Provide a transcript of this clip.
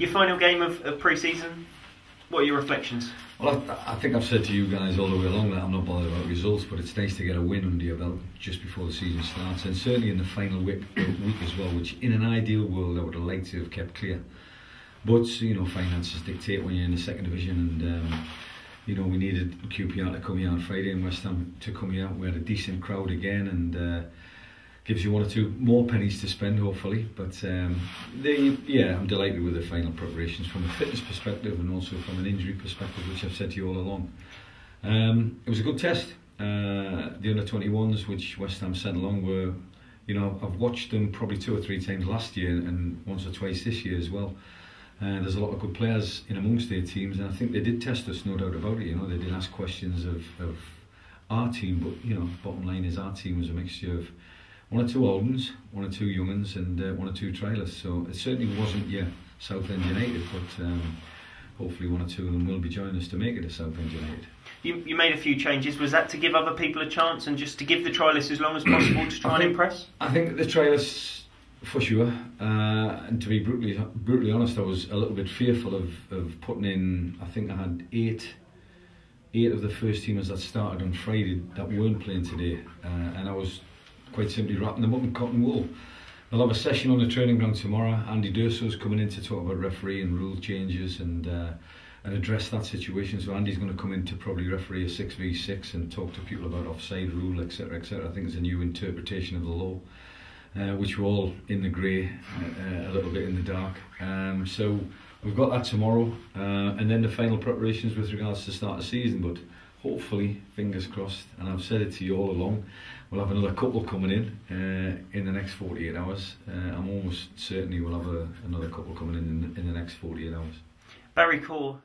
Your final game of pre-season, what are your reflections? Well, I think I've said to you guys all the way along that I'm not bothered about results, but it's nice to get a win under your belt just before the season starts, and certainly in the final week as well, which in an ideal world I would have liked to have kept clear. But, you know, finances dictate when you're in the second division, and you know, we needed QPR to come here on Friday and West Ham to come here. We had a decent crowd again, and gives you one or two more pennies to spend, hopefully. But yeah, I'm delighted with the final preparations from a fitness perspective and also from an injury perspective, which I've said to you all along. It was a good test. The under-21s, which West Ham sent along, were, you know, I've watched them probably 2 or 3 times last year and once or twice this year as well. There's a lot of good players in amongst their teams, and I think they did test us, no doubt about it. You know, they did ask questions of our team, but you know, bottom line is our team was a mixture of 1 or 2 old ones, 1 or 2 young ones, and 1 or 2 trailers. So it certainly wasn't Southend United, but hopefully 1 or 2 of them will be joining us to make it a Southend United. You made a few changes. Was that to give other people a chance and just to give the trialists as long as possible to try and impress? I think the trialists, for sure, and to be brutally honest, I was a little bit fearful of putting in. I think I had 8 of the first teamers that started on Friday that weren't playing today, and I was quite simply wrapping them up in cotton wool. They'll have a session on the training ground tomorrow. Andy Durso's coming in to talk about referee and rule changes and address that situation. So Andy's going to come in to probably referee a 6v6 and talk to people about offside rule, etc, etc. I think it's a new interpretation of the law, which we're all in the grey, a little bit in the dark. So we've got that tomorrow, and then the final preparations with regards to the start of the season. But hopefully, fingers crossed, and I've said it to you all along, we'll have another couple coming in the next 48 hours. I'm almost certain we'll have another couple coming in the next 48 hours. Barry Core.